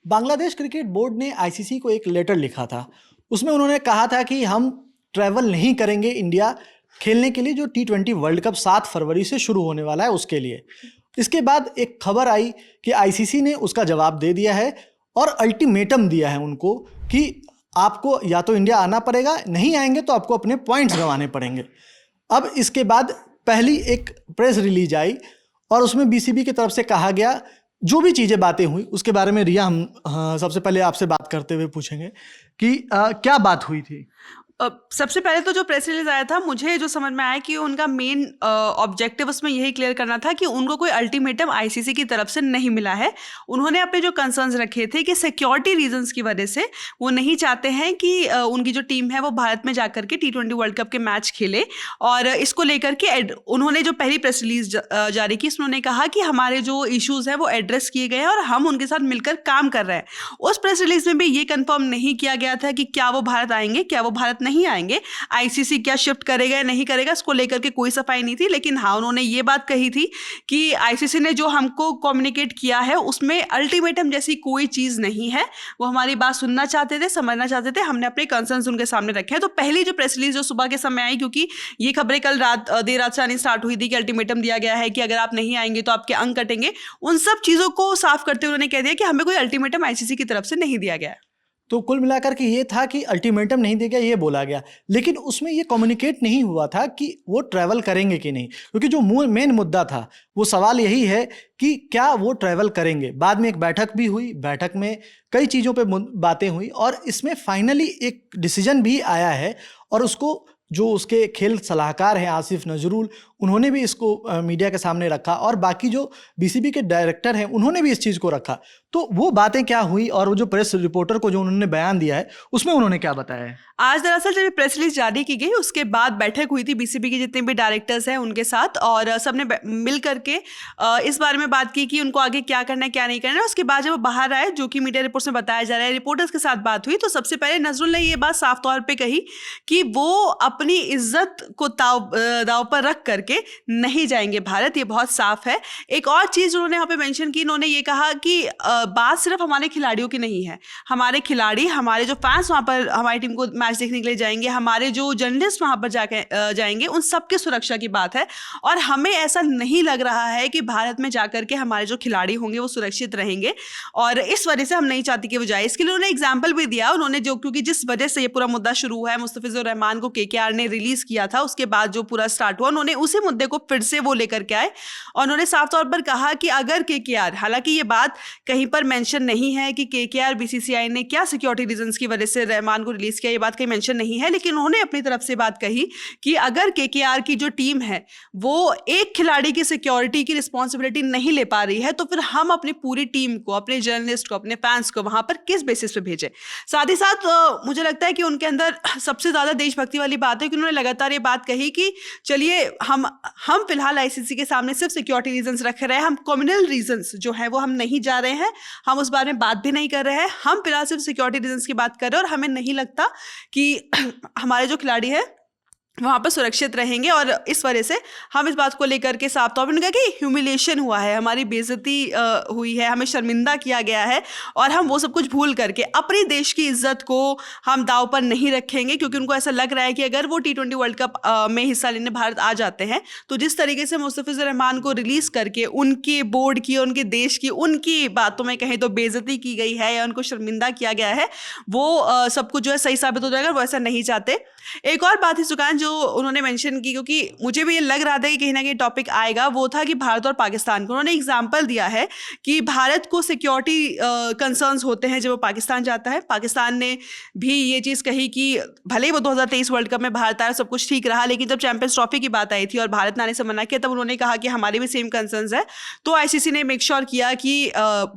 Bangladesh cricket board ने ICC को एक लेटर लिखा था। उसमें उन्होंने कहा था कि हम ट्रैवल नहीं करेंगे इंडिया खेलने के लिए जो T20 वर्ल्ड कप 7 फरवरी से शुरू होने वाला है उसके लिए। इसके बाद एक खबर आई कि आईसीसी ने उसका जवाब दे दिया है और अल्टीमेटम दिया है उनको कि आपको या तो इंडिया आना पड़ेगा, नहीं आएंगे तो आपको अपने पॉइंट्स गंवाने पड़ेंगे। अब इसके बाद पहली एक प्रेस रिलीज आई और उसमें बीसीबी की तरफ से कहा गया, जो भी चीज़ें बातें हुई उसके बारे में रिया हम सबसे पहले आपसे बात करते हुए पूछेंगे कि क्या बात हुई थी। सबसे पहले तो जो प्रेस रिलीज आया था, मुझे जो समझ में आया कि उनका मेन ऑब्जेक्टिव उसमें यही क्लियर करना था कि उनको कोई अल्टीमेटम आईसीसी की तरफ से नहीं मिला है। उन्होंने अपने जो कंसर्न्स रखे थे कि सिक्योरिटी रीजंस की वजह से वो नहीं चाहते हैं कि उनकी जो टीम है वो भारत में जाकर के T20 वर्ल्ड कप के मैच खेले। और इसको लेकर के उन्होंने जो पहली प्रेस रिलीज जारी की, उन्होंने कहा कि हमारे जो इश्यूज हैं वो एड्रेस किए गए हैं और हम उनके साथ मिलकर काम कर रहे हैं। उस प्रेस रिलीज में भी ये कंफर्म नहीं किया गया था कि क्या वो भारत आएंगे, क्या वो भारत नहीं आएंगे, आईसीसी क्या शिफ्ट करेगा या नहीं करेगा, इसको लेकर के कोई सफाई नहीं थी। लेकिन हाँ, उन्होंने ये बात कही थी कि आईसीसी ने जो हमको कम्युनिकेट किया है उसमें अल्टीमेटम जैसी कोई चीज नहीं है। वो हमारी बात सुनना चाहते थे, समझना चाहते थे, हमने अपने कंसर्न्स उनके सामने रखे हैं। तो पहली जो प्रेस रिलीज जो सुबह के समय आई, क्योंकि ये खबरें कल देर रात से आनी स्टार्ट हुई थी कि अल्टीमेटम दिया गया है कि अगर आप नहीं आएंगे तो आपके अंक कटेंगे, उन सब चीजों को साफ करते हुए उन्होंने कह दिया कि हमें कोई अल्टीमेटम आईसीसी की तरफ से नहीं दिया गया है। तो कुल मिलाकर के ये था कि अल्टीमेटम नहीं दिया गया, ये बोला गया, लेकिन उसमें ये कम्युनिकेट नहीं हुआ था कि वो ट्रैवल करेंगे कि नहीं। क्योंकि जो मेन मुद्दा था वो सवाल यही है कि क्या वो ट्रैवल करेंगे। बाद में एक बैठक भी हुई, बैठक में कई चीज़ों पे बातें हुई और इसमें फाइनली एक डिसीजन भी आया है। और उसको जो उसके खेल सलाहकार हैं आसिफ नजरुल, उन्होंने भी इसको मीडिया के सामने रखा और बाकी जो बीसीबी के डायरेक्टर हैं उन्होंने भी इस चीज़ को रखा। तो वो बातें क्या हुई और वो जो प्रेस रिपोर्टर को जो उन्होंने बयान दिया है उसमें उन्होंने क्या बताया है। आज दरअसल जब प्रेस रिलीज जारी की गई उसके बाद बैठक हुई थी बीसीबी के जितने भी डायरेक्टर्स हैं उनके साथ, और सबने मिल करके इस बारे में बात की कि उनको आगे क्या करना है क्या नहीं करना है। उसके बाद जब वो बाहर आए, जो कि मीडिया रिपोर्ट्स में बताया जा रहा है, रिपोर्टर्स के साथ बात हुई, तो सबसे पहले नजरुल ने ये बात साफ तौर पर कही कि वो अपनी इज्जत को दाव पर रख करके नहीं जाएंगे भारत। ये बहुत साफ है। एक और चीज उन्होंने यहाँ पे मेंशन की, उन्होंने ये कहा कि बात सिर्फ हमारे खिलाड़ियों की नहीं है, हमारे खिलाड़ी, हमारे जो फैंस वहां पर हमारी टीम को मैच देखने के लिए जाएंगे, हमारे जो जर्नलिस्ट वहां पर जाके जाएंगे, उन सबके सुरक्षा की बात है। और हमें ऐसा नहीं लग रहा है कि भारत में जाकर के हमारे जो खिलाड़ी होंगे वो सुरक्षित रहेंगे, और इस वजह से हम नहीं चाहते कि वो जाए। इसके लिए उन्होंने एग्जाम्पल भी दिया। उन्होंने जो, क्योंकि जिस वजह से ये पूरा मुद्दा शुरू हुआ है, मुस्तफिजुर रहमान को केकेआर ने रिलीज किया था, उसके बाद जो पूरा स्टार्ट हुआ, उन्होंने उसी मुद्दे को फिर से वो लेकर के आए और उन्होंने साफ तौर पर कहा कि अगर केकेआर, हालांकि ये बात कहीं पर मेंशन नहीं है कि केकेआर बीसीसीआई ने क्या सिक्योरिटी रीजंस की वजह से रहमान को रिलीज किया, ये बात कहीं मेंशन नहीं है, लेकिन उन्होंने अपनी तरफ से बात कही कि अगर केकेआर की जो टीम है वो एक खिलाड़ी की सिक्योरिटी की रिस्पॉन्सिबिलिटी नहीं ले पा रही है, तो फिर हम अपनी पूरी टीम को, अपने जर्नलिस्ट को, अपने फैंस को वहां पर किस बेसिस पे भेजें। साथ ही साथ मुझे लगता है कि उनके अंदर सबसे ज्यादा देशभक्ति वाली बात है कि उन्होंने लगातार ये बात कही कि चलिए हम फिलहाल आईसीसी के सामने सिर्फ सिक्योरिटी रीजंस रख रहे हैं, हम कम्युनल रीजंस जो है वो हम नहीं जा रहे हैं, हम उस बारे में बात भी नहीं कर रहे हैं, हम फिलहाल सिर्फ सिक्योरिटी रीजंस की बात कर रहे हैं और हमें नहीं लगता कि हमारे जो खिलाड़ी हैं वहाँ पर सुरक्षित रहेंगे। और इस वजह से हम इस बात को लेकर के साफ तौर पर कहा कि ह्यूमिलेशन हुआ है, हमारी बेइज्जती हुई है, हमें शर्मिंदा किया गया है और हम वो सब कुछ भूल करके अपने देश की इज्जत को हम दाव पर नहीं रखेंगे, क्योंकि उनको ऐसा लग रहा है कि अगर वो T20 वर्ल्ड कप में हिस्सा लेने भारत आ जाते हैं तो जिस तरीके से मुस्तफिजुर रहमान को रिलीज करके उनके बोर्ड की, उनके देश की, उनकी बातों में कहें तो बेइज्जती की गई है या उनको शर्मिंदा किया गया है, वो सब कुछ जो है सही साबित हो जाएगा। वो ऐसा नहीं चाहते। एक और बात है सुकान जो उन्होंने मेंशन की, क्योंकि मुझे भी ये लग रहा था कि कहीं ना कहीं टॉपिक आएगा, वो था कि भारत और पाकिस्तान को उन्होंने एग्जांपल दिया है कि भारत को सिक्योरिटी कंसर्न्स होते हैं जब वो पाकिस्तान जाता है। पाकिस्तान ने भी ये चीज़ कही कि भले ही वो 2023 वर्ल्ड कप में भारत आया, सब कुछ ठीक रहा, लेकिन जब चैंपियंस ट्रॉफी की बात आई थी और भारत ने आने से मना किया, तब उन्होंने कहा कि हमारे भी सेम कंसर्न्स है। तो आईसीसी ने मेक श्योर किया कि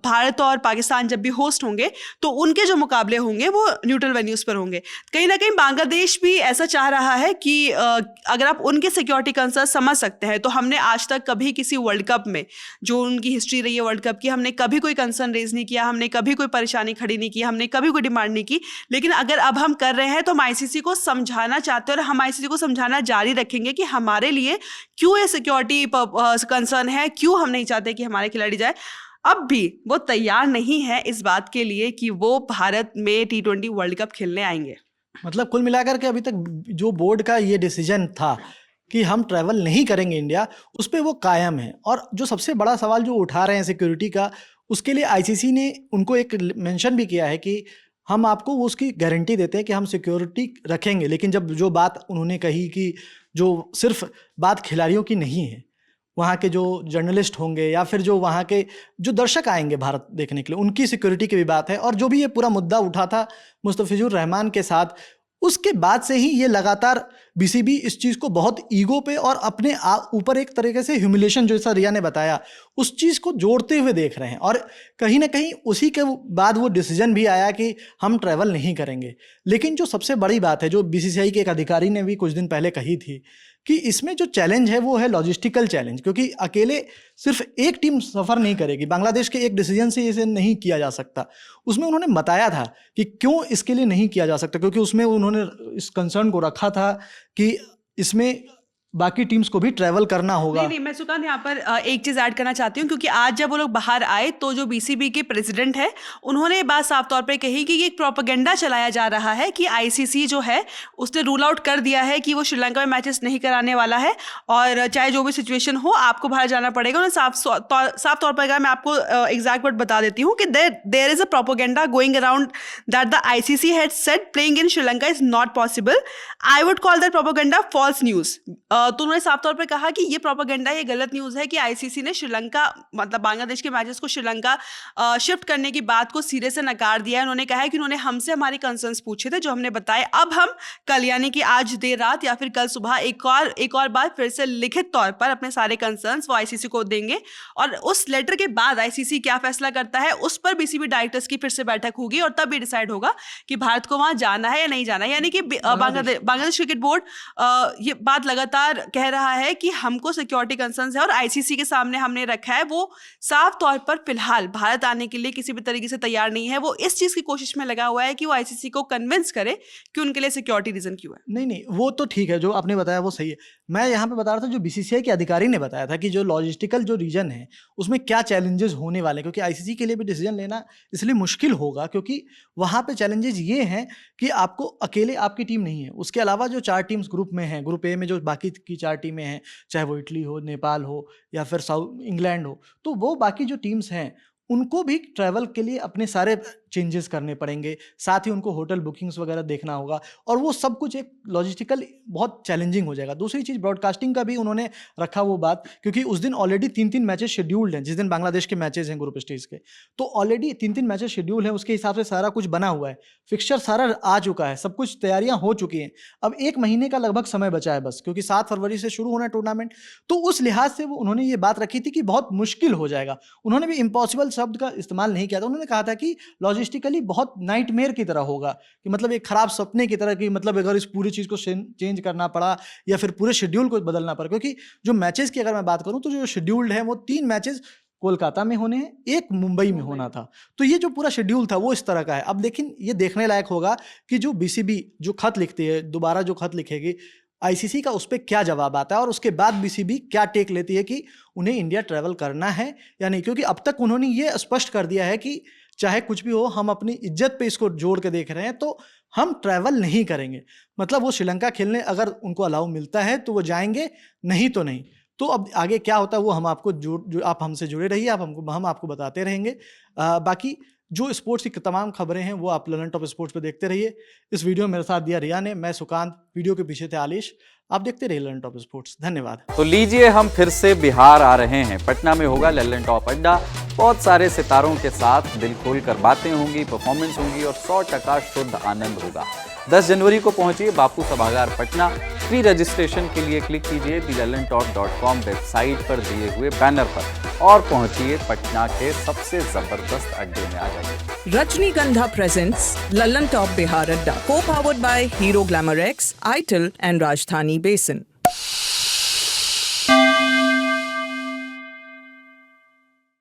भारत और पाकिस्तान जब भी होस्ट होंगे तो उनके जो मुकाबले होंगे वो न्यूट्रल वेन्यूज़ पर होंगे। कहीं ना कहीं बांग्लादेश भी ऐसा चाह रहा है कि अगर आप उनके सिक्योरिटी कंसर्न समझ सकते हैं, तो हमने आज तक कभी किसी वर्ल्ड कप में, जो उनकी हिस्ट्री रही है वर्ल्ड कप की, हमने कभी कोई कंसर्न रेज नहीं किया, हमने कभी कोई परेशानी खड़ी नहीं की, हमने कभी कोई डिमांड नहीं की। लेकिन अगर अब हम कर रहे हैं तो हम आईसीसी को समझाना चाहते हैं और हम आईसीसी को समझाना जारी रखेंगे कि हमारे लिए क्यों ये सिक्योरिटी कंसर्न है, क्यों हम नहीं चाहते कि हमारे खिलाड़ी जाए। अब भी वो तैयार नहीं है इस बात के लिए कि वो भारत में T20 वर्ल्ड कप खेलने आएंगे। मतलब कुल मिलाकर के अभी तक जो बोर्ड का ये डिसीजन था कि हम ट्रैवल नहीं करेंगे इंडिया, उस पे वो कायम है। और जो सबसे बड़ा सवाल जो उठा रहे हैं सिक्योरिटी का, उसके लिए आईसीसी ने उनको एक मेंशन भी किया है कि हम आपको वो उसकी गारंटी देते हैं कि हम सिक्योरिटी रखेंगे। लेकिन जब जो बात उन्होंने कही कि जो सिर्फ बात खिलाड़ियों की नहीं है, वहाँ के जो जर्नलिस्ट होंगे या फिर जो वहाँ के जो दर्शक आएंगे भारत देखने के लिए, उनकी सिक्योरिटी की भी बात है। और जो भी ये पूरा मुद्दा उठा था मुस्तफिजुर रहमान के साथ, उसके बाद से ही ये लगातार बीसीबी इस चीज़ को बहुत ईगो पे और अपने ऊपर एक तरीके से ह्यूमिलेशन, जैसा रिया ने बताया, उस चीज़ को जोड़ते हुए देख रहे हैं। और कहीं ना कहीं उसी के बाद वो डिसीजन भी आया कि हम ट्रैवल नहीं करेंगे। लेकिन जो सबसे बड़ी बात है, जो बीसीसीआई के एक अधिकारी ने भी कुछ दिन पहले कही थी, कि इसमें जो चैलेंज है वो है लॉजिस्टिकल चैलेंज, क्योंकि अकेले सिर्फ एक टीम सफ़र नहीं करेगी, बांग्लादेश के एक डिसीजन से इसे नहीं किया जा सकता। उसमें उन्होंने बताया था कि क्यों इसके लिए नहीं किया जा सकता, क्योंकि उसमें उन्होंने इस कंसर्न को रखा था कि इसमें बाकी टीम्स को भी ट्रैवल करना होगा। नहीं, मैं सुकांत यहाँ पर एक चीज़ ऐड करना चाहती हूँ, क्योंकि आज जब वो लोग बाहर आए तो जो बीसीबी के प्रेसिडेंट है उन्होंने ये बात साफ तौर पे कही कि ये एक प्रोपेगेंडा चलाया जा रहा है कि आईसीसी जो है उसने रूल आउट कर दिया है कि वो श्रीलंका में मैचेस नहीं कराने वाला है, और चाहे जो भी सिचुएशन हो आपको बाहर जाना पड़ेगा। उन्होंने साफ तौर पर कहा, मैं आपको एग्जैक्ट वर्ड बता देती हूँ कि there is a propaganda going around that the ICC had said playing in Sri Lanka is not possible. I would call that propaganda false news. तो उन्होंने साफ तौर पर कहा कि ये प्रोपेगेंडा, ये गलत न्यूज़ है कि आईसीसी ने श्रीलंका मतलब बांग्लादेश के मैचेस को श्रीलंका शिफ्ट करने की बात को सिरे से नकार दिया है। उन्होंने कहा है कि उन्होंने हमसे हमारे कंसर्न्स पूछे थे जो हमने बताए। अब हम कल यानी कि आज देर रात या फिर कल सुबह एक और बार फिर से लिखित तौर पर अपने सारे कंसर्न्स वो आईसीसी को देंगे, और उस लेटर के बाद आईसीसी क्या फैसला करता है उस पर बीसीबी डायरेक्टर्स की फिर से बैठक होगी, और तब ये डिसाइड होगा कि भारत को वहां जाना है या नहीं जाना है। यानी कि बांग्लादेश क्रिकेट बोर्ड ये बात लगातार कह रहा है कि हमको सिक्योरिटी कंसर्न्स है, और आईसीसी के सामने हमने रखा है, वो साफ तौर पर फिलहाल भारत आने के लिए किसी भी तरीके से तैयार नहीं है। वो इस चीज की कोशिश में लगा हुआ है कि वो आईसीसी को कन्विंस करे कि उनके लिए सिक्योरिटी रीजन क्यों है। नहीं, वो तो ठीक है, जो आपने बताया वो सही है। मैं यहाँ पे बता रहा था जो बीसीसीआई के अधिकारी ने बताया था कि जो लॉजिस्टिकल जो रीजन है उसमें क्या चैलेंजेस होने वाले हैं, क्योंकि आईसीसी के लिए भी डिसीजन लेना इसलिए मुश्किल होगा क्योंकि वहाँ पे चैलेंजेस ये हैं कि आपको अकेले आपकी टीम नहीं है, उसके अलावा जो 4 टीम्स ग्रुप में हैं, ग्रुप ए में जो बाकी की 4 टीमें हैं, चाहे वो इटली हो, नेपाल हो या फिर साउथ इंग्लैंड हो, तो वो बाकी जो टीम्स हैं उनको भी ट्रैवल के लिए अपने सारे चेंजेस करने पड़ेंगे, साथ ही उनको होटल बुकिंग्स वगैरह देखना होगा, और वो सब कुछ एक लॉजिस्टिकल बहुत चैलेंजिंग हो जाएगा। दूसरी चीज़ ब्रॉडकास्टिंग का भी उन्होंने रखा वो बात, क्योंकि उस दिन ऑलरेडी 3-3 मैचेस शेड्यूल्ड हैं, जिस दिन बांग्लादेश के मैचेस हैं ग्रुप स्टेज के, तो ऑलरेडी 3-3 मैचेस शेड्यूल हैं, उसके हिसाब से सारा कुछ बना हुआ है, फिक्सचर सारा आ चुका है, सब कुछ तैयारियां हो चुकी हैं। अब 1 महीने का लगभग समय बचा है बस, क्योंकि 7 फरवरी से शुरू होना है टूर्नामेंट। तो उस लिहाज से वो उन्होंने ये बात रखी थी कि बहुत मुश्किल हो जाएगा। उन्होंने भी इम्पॉसिबल शब्द का इस्तेमाल नहीं किया था, उन्होंने कहा था कि लॉजिस्टिकली बहुत नाइटमेयर की तरह होगा, कि मतलब एक खराब सपने की तरह, कि मतलब अगर इस पूरी चीज़ को चेंज करना पड़ा या फिर पूरे शेड्यूल को बदलना पड़ा, क्योंकि जो मैचेस की अगर मैं बात करूं तो जो शेड्यूल्ड है वो 3 मैचेस कोलकाता में होने हैं, 1 मुंबई में होना था। तो ये जो पूरा शेड्यूल था वो इस तरह का है। अब लेकिन ये देखने लायक होगा कि जो बीसीबी जो खत लिखती है, दोबारा जो खत लिखेगी आईसीसी का, उस पर क्या जवाब आता है और उसके बाद बीसीबी क्या टेक लेती है कि उन्हें इंडिया ट्रैवल करना है या नहीं। क्योंकि अब तक उन्होंने ये स्पष्ट कर दिया है कि चाहे कुछ भी हो, हम अपनी इज्जत पे इसको जोड़ के देख रहे हैं, तो हम ट्रैवल नहीं करेंगे। मतलब वो श्रीलंका खेलने अगर उनको अलाउ मिलता है तो वो जाएंगे, नहीं तो नहीं। तो अब आगे क्या होता है वो हम आपको जो आप हमसे जुड़े रहिए, हम आपको बताते रहेंगे। बाकी जो स्पोर्ट्स की तमाम खबरें हैं वो आप ललन टॉप स्पोर्ट्स पे देखते रहिए। इस वीडियो में मेरे साथ दिया रिया ने, मैं सुकांत, वीडियो के पीछे थे आलिश। आप देखते रहिए ललन टॉप स्पोर्ट्स। धन्यवाद। तो लीजिए, हम फिर से बिहार आ रहे हैं। पटना में होगा ललन टॉप अड्डा। बहुत सारे सितारों के साथ दिल खोल कर बातें होंगी, परफॉर्मेंस होंगी और 100% शुद्ध आनंद होगा। 10 जनवरी को पहुंचिए बापू सभागार पटना। फ्री रजिस्ट्रेशन के लिए क्लिक कीजिए thelalantop.com वेबसाइट पर दिए हुए बैनर पर और पहुंचिए पटना के सबसे जबरदस्त अड्डे में। आ जाइए। रजनीगंधा presents Lalan top Bihar Adda, co-powered by Hero Glamour X, आईटिल एंड राजधानी बेसिन।